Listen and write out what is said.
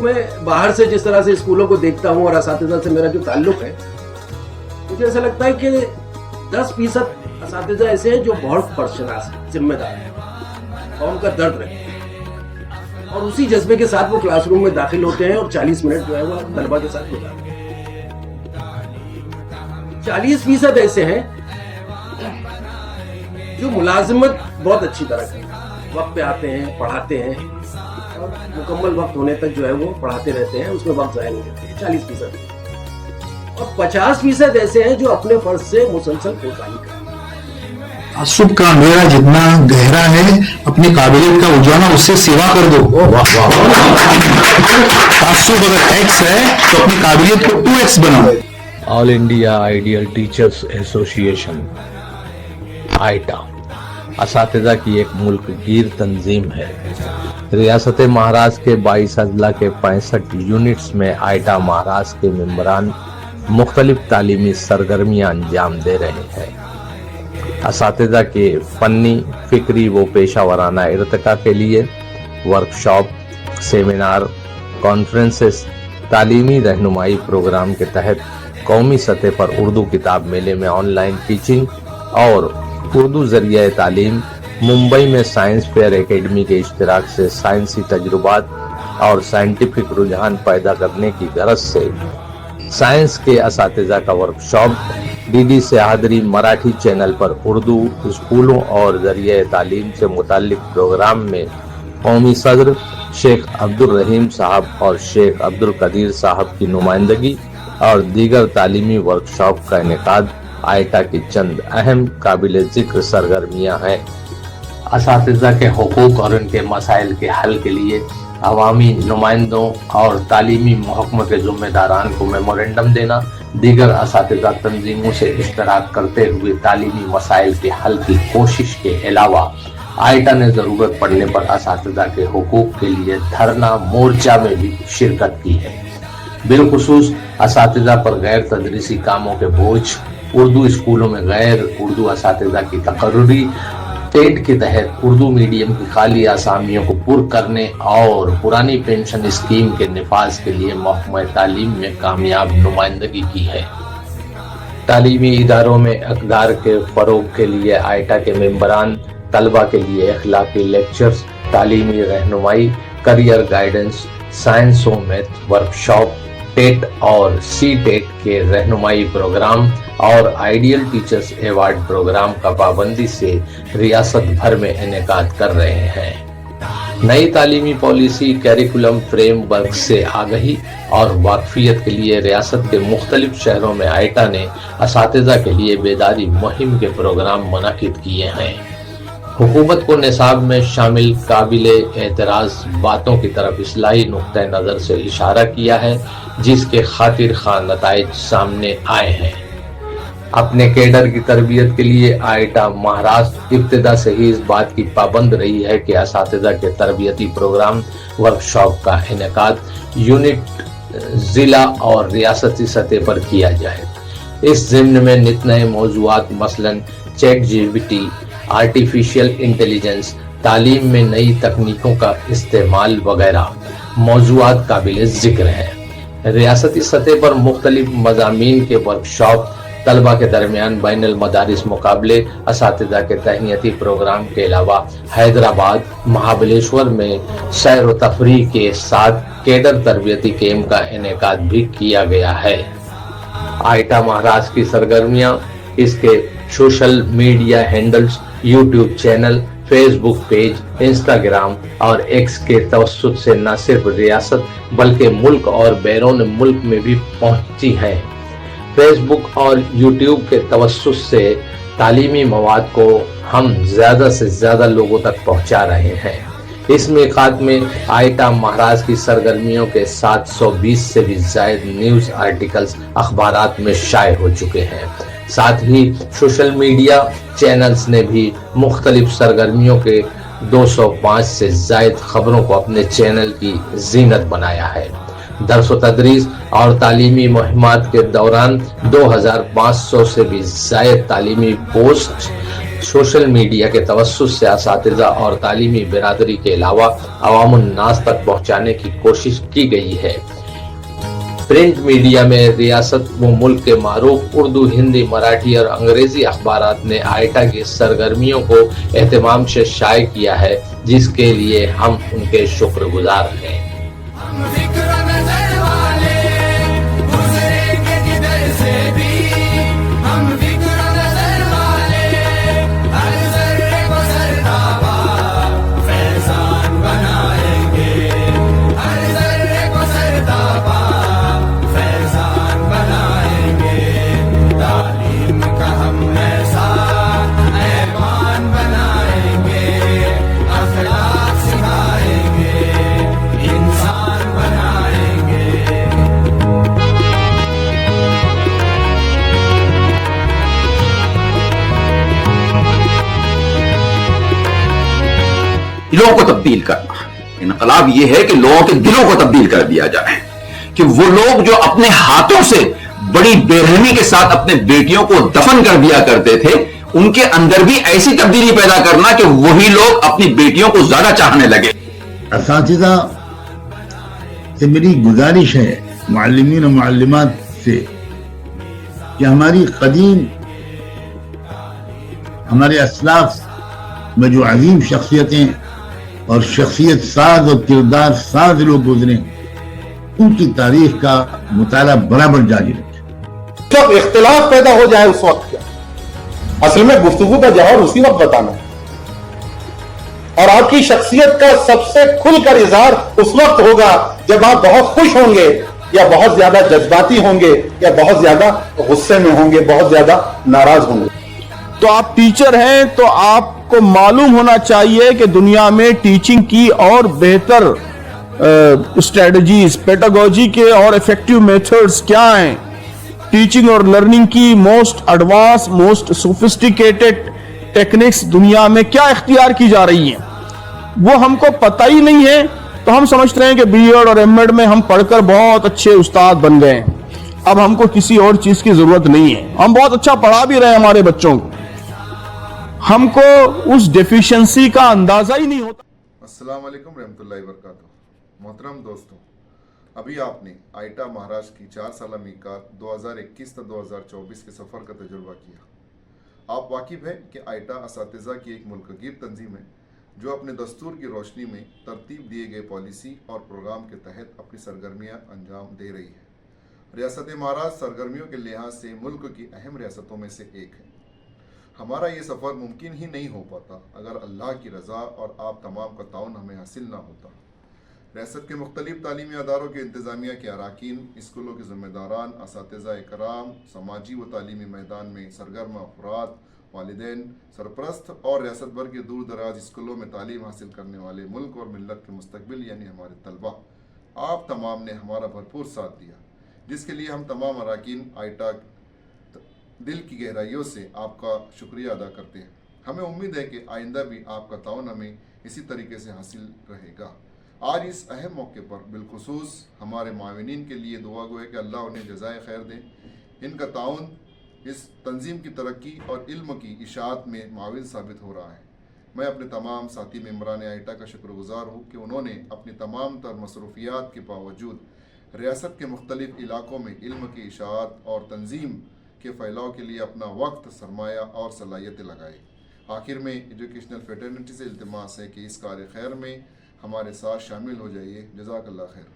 मैं बाहर से जिस तरह से स्कूलों को देखता हूँ और असातिज़ा से मेरा जो ताल्लुक है, मुझे ऐसा लगता है कि 10% असातिज़ा ऐसे हैं जो बहुत परशनास हैं, जिम्मेदार हैं, कौम का दर्द रखते हैं और उसी जज्बे के साथ वो क्लासरूम में दाखिल होते हैं और 40 मिनट जो है वो तलबा के साथ गुजारते हैं। 40% ऐसे हैं जो मुलाजिमत बहुत अच्छी तरह करते हैं, वक्त पे आते हैं, पढ़ाते हैं और मुकम्मल वक्त होने तक जो है वो पढ़ाते रहते हैं, उसमें वक्त ज़ाया नहीं करते। 40%। और 50% ऐसे हैं जो अपने फर्ज से मुसलसल कोताही करते हैं। तासुब का अंधेरा जितना गहरा है, अपनी काबिलियत का उजाला उससे सेवा कर दो। तासुब अगर X है तो अपनी काबिलियत को 2X बनाओ। All India ideal teachers association AITA असातिज़ा की एक मुल्कगीर तंजीम है। रियासत महाराष्ट्र के 22 अजला के 65 यूनिट्स में आइटा महाराष्ट्र के मेंबरान मुख्तलिफ तालीमी सरगर्मियां अंजाम दे रहे हैं। असातिज़ा के फन्नी, फिक्री व पेशा वराना इर्तिका के लिए वर्कशॉप, सेमिनार, कॉन्फ्रेंसेस, तालीमी रहनुमाई प्रोग्राम के तहत कौमी सतह पर उर्दू किताब मेले में ऑनलाइन टीचिंग और उर्दू जरिया तालीम, मुंबई में साइंस फेयर एकेडमी के इश्तिराक से साइंसी तजुर्बात और साइंटिफिक रुझान पैदा करने की गरज से साइंस के असातिज़ा का workshop DD Sahyadri Marathi channel पर उर्दू स्कूलों और जरिया तालीम से मुताल्लिक प्रोग्राम में कौमी सदर शेख अब्दुल रहीम साहब और शेख अब्दुल कदीर साहब की नुमाइंदगी और दीगर तालीमी वर्कशॉप का इनेकाद आइटा की चंद अहम काबिल जिक्र सरगर्मियां हैं। असातिज़ा के हुकूक और उनके मसाइल के हल के लिए अवामी नुमाइंदों और तालीमी महकमे के ज़िम्मेदारान को मेमोरेंडम देना, दीगर असातिज़ा तंजीमों से इश्तराक करते हुए तालीमी मसाइल के हल की कोशिश के अलावा आइटा ने ज़रूरत पड़ने पर असातिज़ा के हुकूक के लिए धरना मोर्चा में भी शिरकत की है। बिलखुसूस असातिज़ा पर गैर तदरीसी कामों के बोझ, उर्दू स्कूलों में गैर उर्दू असातिज़ा की तकर्री, टेट के तहत उर्दू मीडियम की खाली आसामियों को पुर करने और पुरानी पेंशन स्कीम के निफाज के लिए महकमा तालीम में कामयाब नुमाइंदगी की है। तालीमी इदारों में अक़दार के फ़रोग़ के लिए आइटा के मेंबरान तलबा के लिए अखलाकी लेक्चर्स, तालीमी रहनुमाई, करियर गाइडेंस, साइंस व मैथ वर्कशॉप, टेट और सी टेट के रहनुमाई प्रोग्राम और आइडियल टीचर्स अवार्ड प्रोग्राम का पाबंदी से रियासत भर में इनेकाद कर रहे हैं। नई तालीमी पॉलिसी कैरिकुलम फ्रेमवर्क से आगही और वाकफियत के लिए रियासत के मुख्तलिफ शहरों में आइटा ने असातिज़ा के लिए बेदारी मुहिम के प्रोग्राम मुनक़िद किए हैं। हुकूमत को निसाब में शामिल काबिले एतराज़ बातों की तरफ इस्लाही नुक्ता नज़र से इशारा किया है, जिसके खातिर खां नताइज सामने आए हैं। अपने केडर की तरबियत के लिए आइटा महाराष्ट्र इब्तिदा से ही इस बात की पाबंद रही है कि असातिज़ा के तरबियती प्रोग्राम वर्कशॉप का इनेकाद यूनिट, जिला और रियासती सतह पर किया जाए। इस ज़िम्न में नित नए मौज़ूआत मसलन ChatGPT, आर्टिफिशियल इंटेलिजेंस, तालीम में नई तकनीकों का इस्तेमाल वगैरह मौज़ूआत काबिल ज़िक्र हैं। रियासती सतह पर मुख्तलिफ मज़ामीन के वर्कशॉप, तलबा के दरमियान बैनुल मदारिस मुकाबले, असातिज़ा के तहनीती प्रोग्राम के अलावा हैदराबाद, महाबलेश्वर में सैर व तफरीह के साथ केडर तरबियती कैंप का इनेकाद भी किया गया है। आइटा महाराष्ट्र की सरगर्मियां इसके social media handles, YouTube channel, Facebook page, Instagram और एक्स के तवस्सुत से न सिर्फ रियासत बल्कि मुल्क और बैरून मुल्क में भी पहुंची है। फेसबुक और यूट्यूब के तवस्सुत से तालीमी मवाद को हम ज़्यादा से ज़्यादा लोगों तक पहुंचा रहे हैं। इस मिक़ात में आइटा महाराष्ट्र की सरगर्मियों के 720 से भी ज़ायद न्यूज़ आर्टिकल्स अखबारात में शाये हो चुके हैं। साथ ही सोशल मीडिया चैनल्स ने भी मुख्तलिफ सरगर्मियों के 205 से ज़ायद खबरों को अपने चैनल की जीनत बनाया है। दर्स व तदरीस और तालीमी मुहिमात के दौरान 2500 से भी ज़ायद तालीमी पोस्ट सोशल मीडिया के तवस्सुस से असातिज़ा और तालीमी बिरादरी के अलावा अवाम उन्नास तक पहुँचाने की कोशिश की गई है। प्रिंट मीडिया में रियासत व मुल्क के मारूफ उर्दू, हिंदी, मराठी और अंग्रेजी अखबारात ने आइटा की सरगर्मियों को एहतमाम से शाये किया है, जिसके लिए हम उनके शुक्रगुजार हैं। दिलों को तब्दील करना, इनकलाब ये है कि लोगों के दिलों को तब्दील कर दिया जाए, कि वो लोग जो अपने हाथों से बड़ी बेरहमी के साथ अपने बेटियों को दफन कर दिया करते थे, उनके अंदर भी ऐसी तब्दीली पैदा करना कि वही लोग अपनी बेटियों को ज्यादा चाहने लगे। असातिज़ा से मेरी गुजारिश है, मुअल्लिमीन और मुअल्लिमात से, कि हमारी कदीम हमारे असलाफ में जो अजीम शख्सियतें और शख्सियत साज और किरदार साज लोग गुजरे, उनकी तारीख का मुताला बराबर जारी रखें। जब इख्तिलाफ पैदा हो जाए उस वक्त क्या, असल में गुफ्तगू का जवाब उसी वक्त बताना है, और आपकी शख्सियत का सबसे खुलकर इजहार उस वक्त होगा जब आप बहुत खुश होंगे या बहुत ज्यादा जज्बाती होंगे या बहुत ज्यादा गुस्से में होंगे, बहुत ज्यादा नाराज होंगे। तो आप टीचर हैं तो आपको मालूम होना चाहिए कि दुनिया में टीचिंग की और बेहतर स्ट्रेटजीज, पेडागोजी के और इफेक्टिव मेथड्स क्या हैं। टीचिंग और लर्निंग की most advance, most sophisticated techniques दुनिया में क्या इख्तियार की जा रही हैं, वो हमको पता ही नहीं है। तो हम समझते हैं कि बीएड और एमएड में हम पढ़कर बहुत अच्छे उस्ताद बन गए हैं, अब हमको किसी और चीज की जरूरत नहीं है। हम बहुत अच्छा पढ़ा भी रहे हैं हमारे बच्चों को, हमको उस डेफिशिएंसी का अंदाजा ही नहीं होता। अस्सलाम वालेकुम रहमतुल्लाहि वबरकातुहू। मोहतरम दोस्तों, अभी आपने आइटा महाराष्ट्र की 4 साला मीकात 2021 से 2024 के सफ़र का तजुर्बा किया। आप वाकिफ हैं कि आइटा असातिज़ा की एक मुल्कगीर तंजीम है जो अपने दस्तूर की रोशनी में तरतीब दिए गए पॉलिसी और प्रोग्राम के तहत अपनी सरगर्मियाँ अंजाम दे रही है। रियासत महाराष्ट्र सरगर्मियों के लिहाज से मुल्क की अहम रियासतों में से एक है। हमारा ये सफ़र मुमकिन ही नहीं हो पाता अगर अल्लाह की रज़ा और आप तमाम का ताउन हमें हासिल ना होता। रियासत के मुख्तलिफ तालीमी अदारों के इंतज़ामिया के अराकीन, स्कूलों के ज़िम्मेदारान, असातिज़ा कराम, समाजी व तालीमी मैदान में सरगर्म अफराद, वालिदैन, सरपरस्त और रियासत भर के दूर दराज स्कूलों में तालीम हासिल करने वाले मुल्क और मिल्लत के मुस्तकबिल यानी हमारे तलबा, आप तमाम ने हमारा भरपूर साथ दिया, जिसके लिए हम तमाम अराकीन आइटा दिल की गहराइयों से आपका शुक्रिया अदा करते हैं। हमें उम्मीद है कि आइंदा भी आपका ताउन हमें इसी तरीके से हासिल रहेगा। आज इस अहम मौके पर बिलखुसूस हमारे माविनीन के लिए दुआ गो है कि अल्लाह उन्हें जज़ाए खैर दें। इनका ताउन इस तंजीम की तरक्की और इल्म की इशाअत में माविन साबित हो रहा है। मैं अपने तमाम साथी मेम्बरान आइटा का शुक्रगुजार हूँ कि उन्होंने अपनी तमाम तर मसरूफियात के बावजूद रियासत के मुख्तलिफ इलाकों में इल्म की इशाअत और तंजीम के फैलाव के लिए अपना वक्त, सरमाया और सलाहियतें लगाई। आखिर में एजुकेशनल फ्रेटर्निटी से इल्तिमास है कि इस कार्य खैर में हमारे साथ शामिल हो जाइए। जज़ाकल्लाह खैर।